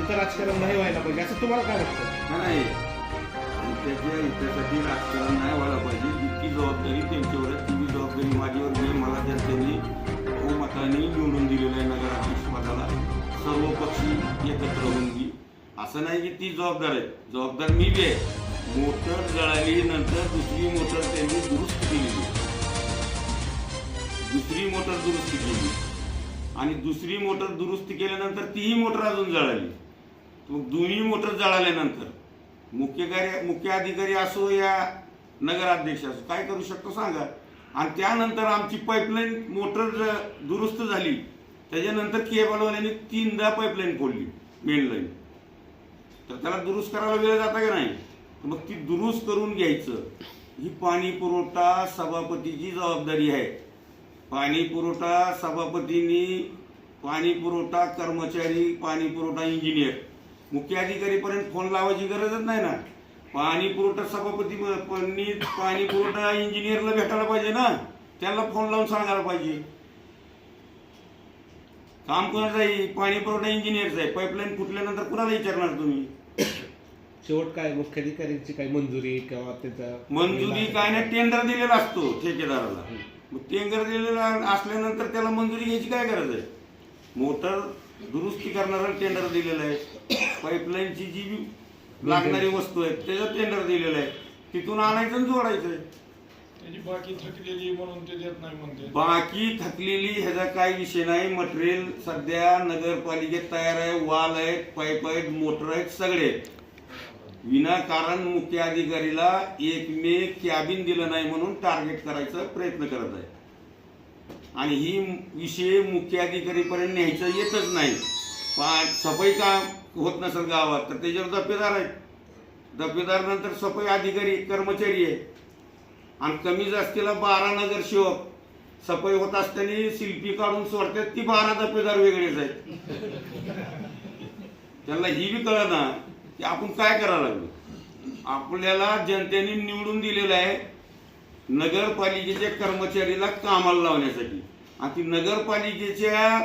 राजकारण नाही व्हायला पाहिजे असं तुम्हाला काय वाटतं? नाही, आणि त्याच्या हितासाठी राजकारण नाही व्हायला पाहिजे. जितकी जबाबदारी त्यांच्यावर आहे ती जबाबदारी माझ्यावर नाही. मला त्यांनी बहुमताने निवडून दिलेलं आहे नगराध्यक्ष पदाला, सर्व पक्षी एकत्र होऊन दी. असं नाही की ती जबाबदार आहे, जबाबदार मी बी आहे. मोटर जळाली नंतर दुसरी मोटर त्यांनी दुरुस्त केली, दुसरी मोटर दुरुस्त केली आणि दुसरी मोटर दुरुस्त केल्यानंतर तीही मोटर अजून जळाली. मग दोन्ही मोटर जळाल्यानंतर मुख्य अधिकारी असो या नगराध्यक्ष असो काय करू शकतो सांगा. आणि त्यानंतर आमची पाईपलाईन मोटर दुरुस्त झाली, त्याच्यानंतर केबलवाल्यांनी 3दा पाईपलाईन फोडली मेन लाईन. तर त्याला दुरुस्त करायला वेळ जाता का नाही? मग ती दुरुस्त करून घ्यायचं. ही पाणी पुरवठा सभापतीची जबाबदारी आहे. पाणी पुरवठा सभापतींनी, पाणी पुरवठा कर्मचारी, पाणी पुरवठा इंजिनियर, मुख्य अधिकारीपर्यंत फोन लावायची गरजच नाही ना. पाणी पुरवठा सभापती पाणी पुरवठा इंजिनियरला भेटायला पाहिजे ना, त्यांना फोन लावून सांगायला पाहिजे. काम कोणाचं आहे? पाणी पुरवठा इंजिनियरचं आहे. पाईपलाईन फुटल्यानंतर कुणाला विचारणार तुम्ही? शेवट काय मुख्याधिकाऱ्यांची काय मंजुरी किंवा त्याचा मंजुरी काय नाही, टेंडर दिलेला असतो ठेकेदाराला. मग टेंडर दिलेला असल्यानंतर त्याला मंजुरी घ्यायची काय गरज आहे? मोटर दुरुस्ती करणारा टेंडर दिलेलं आहे, पाईपलाईनची जी लागणारी वस्तू आहे त्याचं टेंडर दिलेलं आहे, तिथून आणायचं आणि जोडायचं. त्याची बाकी थकलेली म्हणून ते देत नाही म्हणते. बाकी थकलेली ह्याचा काही विषय नाही. मटेरियल सध्या नगरपालिकेत तयार आहे, वाल आहेत, पाईप आहेत, मोटर आहेत, सगळे. विनाकारण मुख्य अधिकारीला एकमेक कॅबिन दिलं नाही म्हणून टार्गेट करायचा प्रयत्न करत आहे. आणि ही विषय मुख्य अधिकारीपर्यंत न्यायचं येतच नाही. सफाई काम होत नसेल गावात तर त्याच्यावर दफेदार आहेत, दफेदार नंतर सफाई अधिकारी कर्मचारी आहे. आणि कमी जास्तीला 12 नगरसेवक सफाई होत असताना शिल्पी काढून सोडतात, ती 12 दफेदार वेगळेच आहेत. त्यांना ही बी कळत ना की आपण काय करायला लागलो. आपल्याला जनतेने निवडून दिलेलं आहे नगरपालिकेच्या कर्मचारीला कामाला लावण्यासाठी. आणि ती नगरपालिकेच्या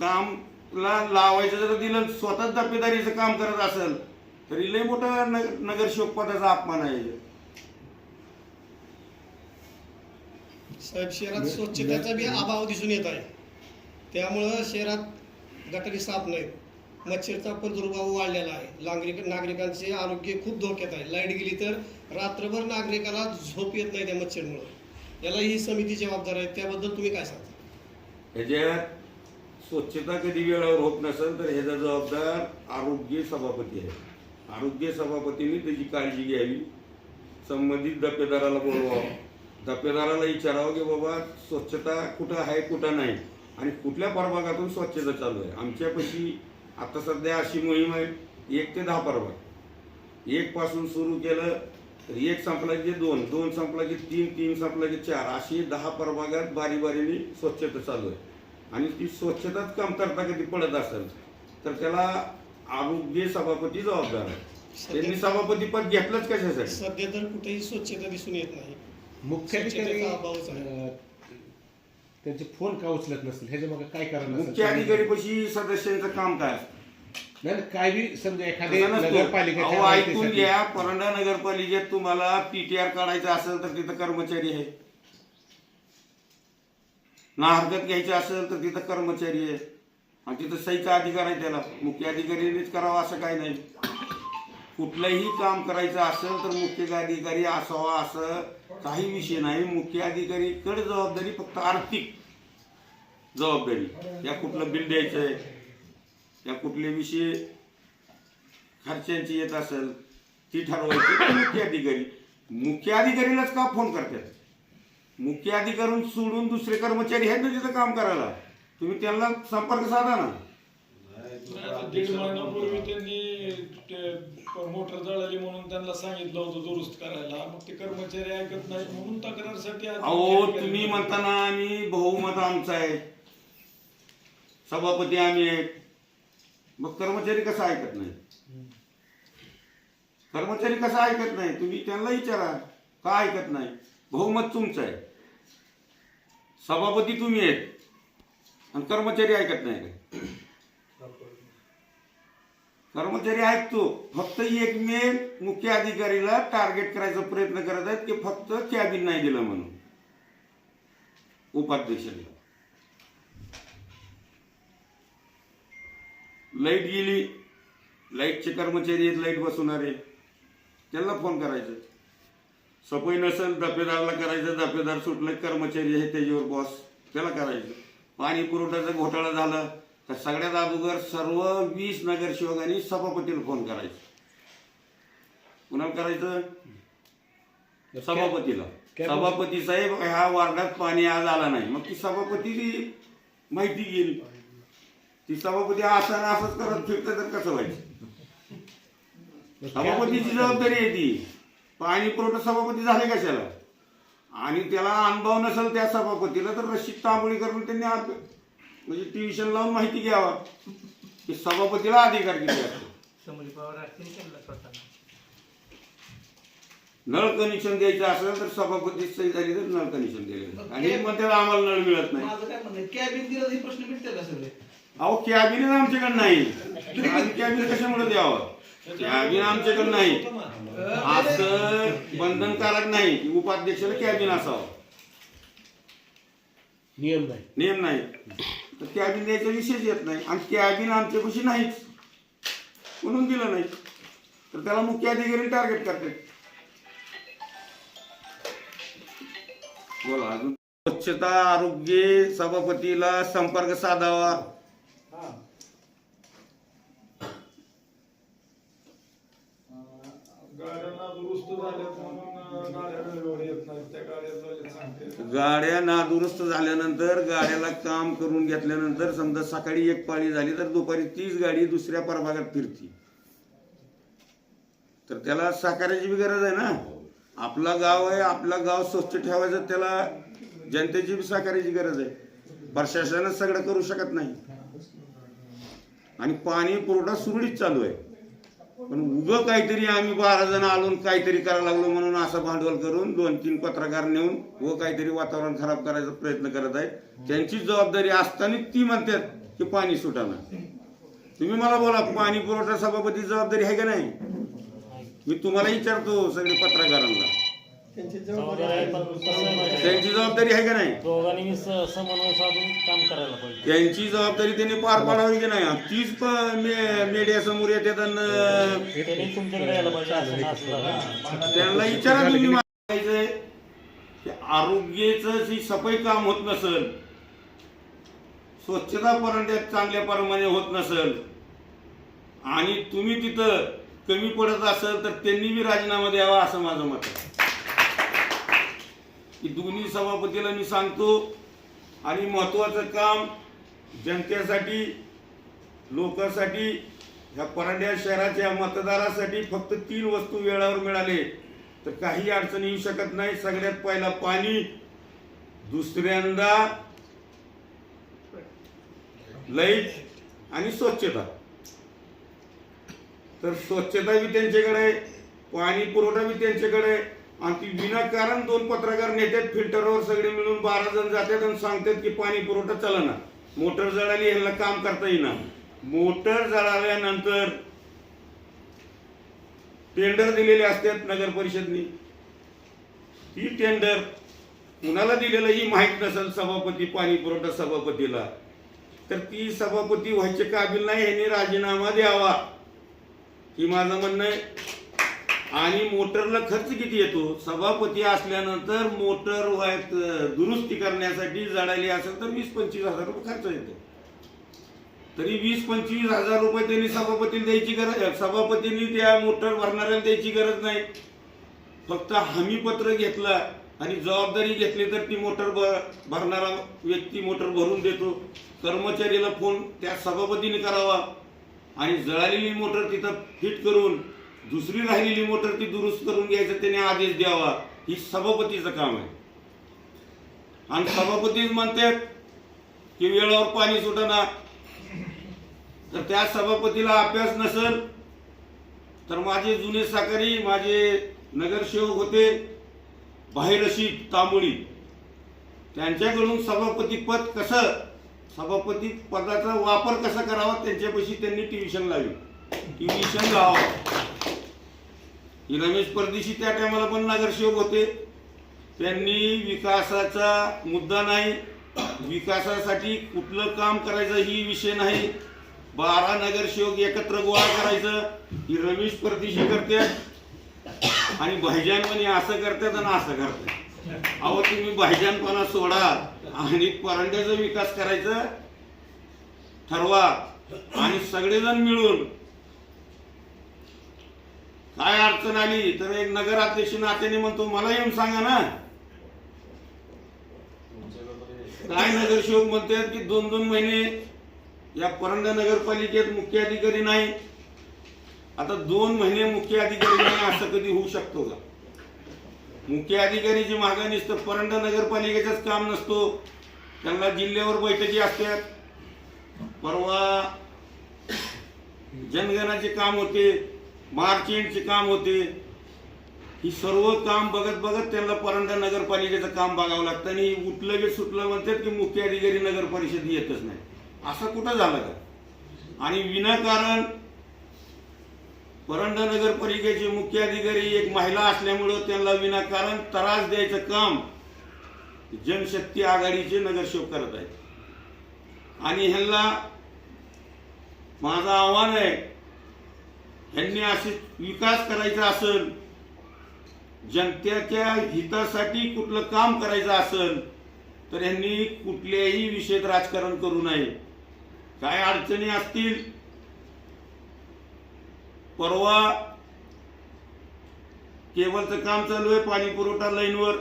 कामला लावायचं जर दिलं, स्वतःच दफेदारीचं काम करत असेल तरी लय मोठा नगरसेवक पदाचा अपमान आहे. साहेब, शहरात स्वच्छतेचा बी अभाव दिसून येत आहे. त्यामुळं शहरात गटारी साफ नाहीत, मच्छरचा प्रादुर्भाव वाढलेला आहे. नागरिकांचे आरोग्य खूप धोक्यात आहे. लाईट गेली तर रात्रभर नागरिकाला झोप येत नाही त्या मच्छरमुळे. याला ही समिती जबाबदार आहे, त्याबद्दल तुम्ही काय सांगता? ह्याच्यात स्वच्छता कधी वेळेवर होत नसेल तर ह्याचा जबाबदार आरोग्य सभापती आहे. आरोग्य सभापतींनी त्याची काळजी घ्यावी. संबंधित दफेदाराला बोलवावं, दफेदाराला विचारावं की बाबा स्वच्छता कुठं आहे कुठं नाही आणि कुठल्या प्रभागातून स्वच्छता चालू आहे. आमच्यापाशी आता सध्या अशी मोहीम आहे 1 ते 10 प्रभाग. 1 पासून सुरू केलं तर 1 संपला की 2, 2 संपला की 3, 3 संपला की 4, अशी 10 प्रभागात बारी बारीने स्वच्छता चालू आहे. आणि ती स्वच्छताच कमतरता कधी पडत असेल तर त्याला आरोग्य सभापती जबाबदार आहे. त्यांनी सभापती पद घेतलंच कशासाठी? सध्या तर कुठेही स्वच्छता दिसून येत नाही. मुख्याधिकारी त्यांचे फोन का उचलत नसतील ह्याच्या मग काय कारण? मुख्य अधिकारीपाशी सदस्यांचं काम काय? नाही, काय बी समजा एखाद्या ऐकून घ्या, परंडा नगरपालिकेत तुम्हाला PTR काढायचा असेल तर तिथं कर्मचारी आहे, ना हरकत घ्यायची असेल तर तिथं कर्मचारी आहे आणि तिथं सहीचा अधिकार आहे. त्याला मुख्य अधिकारीनेच करावं असं काही नाही. कुठलंही काम करायचं असेल तर मुख्य अधिकारी असावा असं काही विषय नाही. मुख्य अधिकारीकडे जबाबदारी फक्त आर्थिक जबाबदारी, या कुठलं बिल द्यायचं आहे, या कुठले विषय खर्चांची येत असेल ती ठरवायची मुख्य अधिकारीलाच का फोन करतात? मुख्य अधिकारी सोडून दुसरे कर्मचारी आहेत ना तिथं काम करायला, तुम्ही त्यांना संपर्क साधा ना. 1.5 महिन्यापूर्वी त्यांनी मोटर जळाली म्हणून त्यांना सांगितलं होतं दुरुस्त करायला, मग ते कर्मचारी ऐकत नाहीत म्हणून तक्रारसाठी. अहो, तुम्ही म्हणताना आम्ही बहुमत आमचं आहे, सभापती आम्ही आहेत, मग कर्मचारी कसं ऐकत नाही? कर्मचारी कसा ऐकत नाही तुम्ही त्यांना विचारा, का ऐकत नाही? बहुमत तुमचं आहे, सभापती तुम्ही आहेत आणि कर्मचारी ऐकत नाही काय? कर्मचारी ऐकतो, फक्त एकमेव मुख्य अधिकारीला टार्गेट करायचा प्रयत्न करत आहेत की फक्त कॅबिन नाही दिलं म्हणून उपाध्यक्षाला. लाईट गेली, लाईटचे कर्मचारी आहेत लाईट बसवणारे, त्यांना फोन करायचं. सफाई नसेल दफेदारला करायचं, दफेदार सुटलं कर्मचारी आहे त्याच्यावर बॉस त्याला करायचं. पाणी पुरवठ्याचा घोटाळा झाला तर सगळ्यात अगोदर सर्व 20 नगरसेवकांनी सभापतीला फोन करायचा. कुणाला करायचं? सभापतीला. सभापती साहेब ह्या वार्डात पाणी आज आला नाही, मग ती सभापतीची माहिती गेली. ती सभापती असंच करत फिरतं तर कसं व्हायचं? सभापतीची जबाबदारी आहे ती. पाणी पुरवठा सभापती झाले कशाला? आणि त्याला अनुभव नसेल त्या सभापतीला तर रशीद तांबोळी करून त्यांनी म्हणजे ट्युशन लावून माहिती घ्यावा की सभापतीला अधिकार किती असतो. नळ कनेक्शन द्यायचं असेल तर सभापती सही झाली तर नळ कनेक्शन द्यायला, आणि मग त्याला आम्हाला नळ मिळत नाही. माझं काय म्हणणं आहे, कॅबिन दिलं हे प्रश्न मिटतील का सगळे? अहो कॅबिनेट आमच्याकडे नाही, आणि कॅबिनेट कशामुळे द्यावं? कॅबिन आमच्याकडे नाही, असं बंधनकारक नाही की उपाध्यक्षाला कॅबिन असावं, नियम नाही. तर कॅबिन द्यायचा विषयच येत नाही, आणि कॅबिन आमच्यापाशी नाहीच म्हणून दिलं नाही. तर त्याला मुख्य अधिकारी टार्गेट करते. बोला अजून. स्वच्छता, आरोग्य, सभापतीला संपर्क साधावा. गाड्यांना दुरुस्त झाल्यात म्हणून गाड्या वेळेवर येत नाहीत, त्या गाड्या झाल्या सांगते. गाड्या नादुरुस्त झाल्यानंतर, गाड्याला काम करून घेतल्यानंतर, समजा सकाळी एक पाळी झाली तर दुपारी 30 गाडी दुसऱ्या प्रभागात फिरती, तर त्याला सहकार्याची बी गरज आहे ना. आपला गाव आहे, आपला गाव स्वच्छ ठेवायचं, त्याला जनतेची बी सहकार्याची गरज आहे. प्रशासनानं सगळं करू शकत नाही, आणि पाणी पुरवठा सुरळीत चालू आहे. पण उगं काहीतरी आम्ही 12 जण आलो काहीतरी करायला लागलो म्हणून असं भांडवल करून 2-3 पत्रकार नेऊन व काहीतरी वातावरण खराब करायचा प्रयत्न करत आहेत. त्यांची जबाबदारी असताना ती म्हणतात की पाणी सुटाना. तुम्ही मला बोला, पाणी पुरवठा सभापती जबाबदारी आहे का नाही? मी तुम्हाला विचारतो सगळे पत्रकारांना, त्यांची जबाबदारी आहे का नाही? दोघांनी समन्वय साधून काम करायला पाहिजे. त्यांची जबाबदारी त्यांनी पार पाडावी की नाही? तीच मीडिया समोर येतात आणि त्यांनी तुमच्याकडे यायला पाहिजे असं असलं. त्यांना विचारा तुम्ही. म्हणायचंय की आरोग्याचं जी सफाई काम होत नसेल, स्वच्छता परांड्यात चांगल्या प्रमाणे होत नसेल, आणि तुम्ही तिथं कमी पडत असेल तर त्यांनी बी राजीनामा द्यावा असं माझं मत आहे. की दोन्ही सभापतीला मी सांगतो, आणि महत्वाचं काम जनतेसाठी, लोकांसाठी, ह्या परांड्या शहराच्या मतदारासाठी फक्त 3 वस्तू वेळावर मिळाले तर काही अडचण येऊ शकत नाही. सगळ्यात पहिला पाणी, दुसऱ्यांदा लाईट, आणि स्वच्छता. तर स्वच्छता बी त्यांच्याकडे, पाणी पुरवठा बी त्यांच्याकडे, आणि ती विनाकारण 2 पत्रकार नेतात फिल्टरवर सगळे मिळून 12 जण जातात आणि सांगतात की पाणी पुरवठा चला. मोटर जळाली, ह्यांना काम करता येईना. मोटर जळाल्यानंतर टेंडर दिलेले असतात नगर परिषदनी, ती टेंडर कुणाला दिलेलं ही माहीत नसेल सभापती, पाणी पुरवठा सभापतीला, तर ती सभापती व्हायचे काबिल नाही, यांनी राजीनामा द्यावा ही माझं म्हणणं आहे. आणि मोटरला खर्च किती येतो? सभापती असल्यानंतर मोटर दुरुस्ती करण्यासाठी जळाली असेल तर 20-25 हजार रुपये खर्च येतो. तरी 20-25 हजार रुपये त्यांनी सभापतीला द्यायची गरज, सभापतींनी त्या मोटर भरणाऱ्याला द्यायची गरज नाही. फक्त हमी पत्र घेतला आणि जबाबदारी घेतली तर ती मोटर भरणारा व्यक्ती मोटर भरून देतो. कर्मचारीला फोन त्या सभापतीने करावा, आणि जळालेली मोटर तिथं फिट करून दुसरी राहिलेली मोटर ती दुरुस्त करून घ्यायचं त्याने आदेश द्यावा. ही सभापतीचं काम आहे. आणि सभापतीच म्हणतात की वेळेवर पाणी सुटना, तर त्या सभापतीला अभ्यास नसेल तर माझे जुने सहकारी माझे नगरसेवक होते भाईरशीद तांबोळी, त्यांच्याकडून सभापती पदाचा वापर कसा करावा त्यांच्यापाशी त्यांनी ट्युशन लावली. ट्युशन लावावं. रमेश परदेशी त्या टायमाला पण नगरसेवक होते. त्यांनी विकासाचा मुद्दा नाही, विकासासाठी कुठलं काम करायचं ही विषय नाही, 12 नगरसेवक एकत्र गोळा करायचं ही रमेश परदेशी करतात आणि भाईजान म्हणे असं करतात आणि असं करतात. अहो तुम्ही भाईजानपणा सोडा आणि परांड्याचा विकास करायचं ठरवा आणि सगळेजण मिळून. काय अडचण आली तर एक नगराध्यक्ष नात्याने म्हणतो मला येऊन सांगा ना. काय नगरसेवक म्हणतात की 2-2 महिने या परंडा नगरपालिकेत मुख्य अधिकारी नाही. आता 2 महिने मुख्य अधिकारी नाही असं कधी होऊ शकतो का? मुख्य अधिकारीची मागणी नसतं, परंडा नगरपालिकेचंच काम नसतो, त्यांना जिल्ह्यावर बैठकी असतात. परवा जनगणाचे काम होते, मार्च एंडचे काम होते. ही सर्व काम बघत बघत त्यांना परंडा नगरपालिकेचं काम बघावं लागतं आणि उठलं की सुटलं म्हणतात की मुख्य अधिकारी नगर परिषद येतच नाही. असं कुठं झालं का? आणि विनाकारण परंडा नगरपालिकेचे मुख्य अधिकारी एक महिला असल्यामुळं त्यांना विनाकारण त्रास द्यायचं काम जनशक्ती आघाडीचे नगरसेवक करत आहेत. आणि ह्यांना माझं आव्हान आहे, ह्यांनी असे विकास करायचा असेल, जनतेच्या हितासाठी कुठलं काम करायचं असेल तर ह्यांनी कुठल्याही विषयात राजकारण करू नये. काय अडचणी असतील, परवा केबलचं काम चालू आहे, पाणी पुरवठा लाईनवर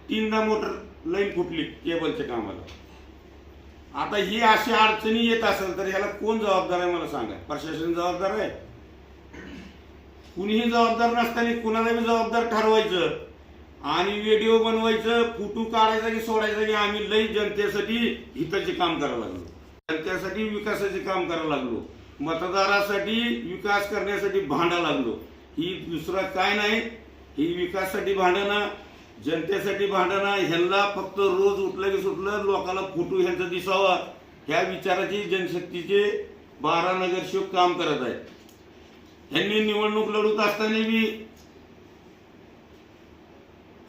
3दा मोटर लाईन फुटली केबलच्या कामाला. आता ही अशी अडचणी येत असेल तर ह्याला कोण जबाबदार आहे मला सांगा? प्रशासन जबाबदार आहे? कुणीही जबाबदार नसताना कुणाला बी जबाबदार ठरवायचं आणि व्हिडिओ बनवायचं, फोटो काढायचा की सोडायचा की आम्ही लई जनतेसाठी हिताचे काम करायला लागलो, जनतेसाठी विकासाचे काम करायला लागलो, मतदारासाठी विकास करण्यासाठी भांडा लागलो. ही दुसरं काय नाही. ही विकासासाठी भांडणं, जनतेसाठी भांडणं, ह्यांना फक्त रोज उठलं की सुटलं लोकांना फोटो ह्यांचा दिसावा ह्या विचाराची जनशक्तीचे 12 नगरसेवक काम करत आहेत. ह्यांनी निवडणूक लढवत असताना बी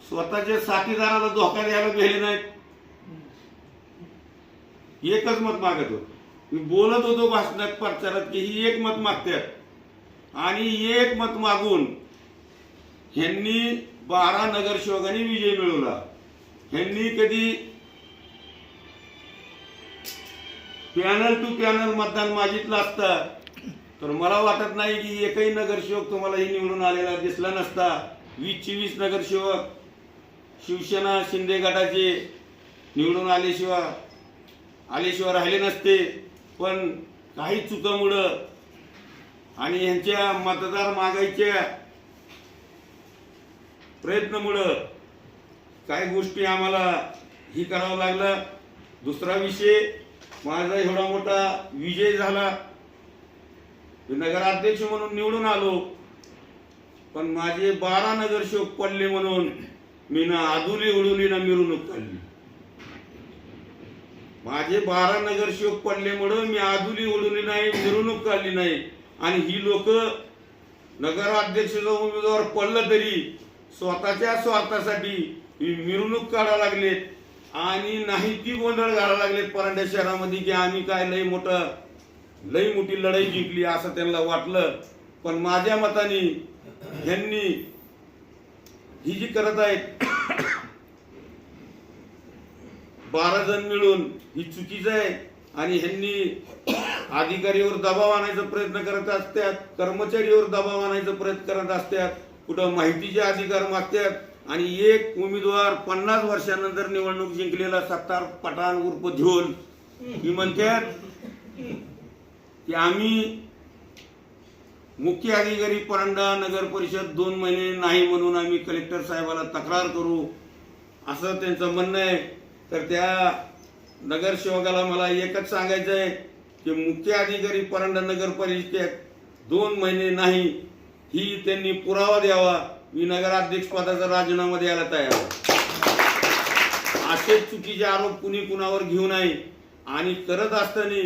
स्वतःच्या साथीदाराला धोका द्यायला गेले नाहीत. एकच मत मागत होतो. मी बोलत होतो भाषणात प्रचारात की ही एक मत मागतात आणि एक मत मागून ह्यांनी 12 नगरसेवकांनी विजय मिळवला. ह्यांनी कधी पॅनल टू पॅनल मतदान मागितलं असतं तर मला वाटत नाही की एकही नगरसेवक तुम्हाला ही निवडून आलेला दिसला नसता. 20-24 नगरसेवक शिवसेना शिंदे गटाचे निवडून आल्याशिवाय राहिले नसते. पण काही चुकामुळं आणि ह्यांच्या मतदार मागायच्या प्रयत्नामुळं काही गोष्टी आम्हाला ही करावं लागलं. दुसरा विषय, माझा एवढा मोठा विजय झाला, नगराध्यक्ष म्हणून निवडून आलो, पण माझे 12 नगरसेवक पडले म्हणून मी ना आदुली उडवली ना मिरवणूक काढली. माझे 12 नगरसेवक पडल्यामुळं मी आदुली उडवली नाही, मिरवणूक काढली नाही. आणि ही लोक नगराध्यक्षाचा उमेदवार पडलं तरी स्वतःच्या स्वार्थासाठी मिरवणूक काढायला लागलेत आणि नाही ती गोंधळ घालायला लागलेत परांडा शहरामध्ये की आम्ही काय लई मोठी लढाई जिंकली असं त्यांना वाटलं. पण माझ्या मताने ह्यांनी ही जी करत आहेत 12 जण मिळून ही चुकीचं आहे आणि ह्यांनी अधिकारीवर दबाव आणायचा प्रयत्न करत असतात, कर्मचारीवर दबाव आणायचा प्रयत्न करत असतात, कुठं माहितीचे अधिकार मागतात आणि एक उमेदवार 50 वर्षानंतर निवडणूक जिंकलेला सत्तार पठाण उर्फ झोल ही म्हणतात की आम्ही मुख्य अधिकारी परांडा नगर परिषद 2 महिने नाही म्हणून आम्ही कलेक्टर साहेबाला तक्रार करू असं त्यांचं म्हणणं आहे. तर त्या नगरसेवकाला मला एकच सांगायचं आहे की मुख्य अधिकारी परांडा नगर परिषदेत 2 महिने नाही ही त्यांनी पुरावा द्यावा. मी नगराध्यक्षपदाचा राजीनामा द्यायला तयार आहे. असे चुकीचे आरोप कुणी कुणावर घेऊ नये आणि करत असताना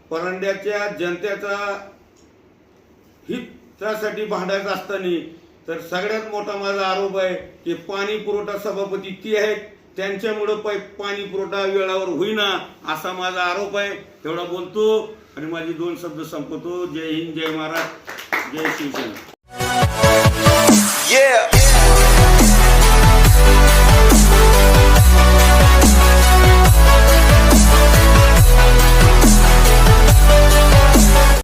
परंड्याच्या जनतेचा हितासाठी भांडायचं असताना तर सगळ्यात मोठा माझा आरोप आहे की पाणी पुरवठा सभापती ती आहेत, त्यांच्यामुळं पाणी पुरवठा वेळावर होईना असा माझा आरोप आहे. तेवढा बोलतो आणि माझी 2 शब्द संपवतो. जय हिंद, जय महाराज, जय शिवसेना.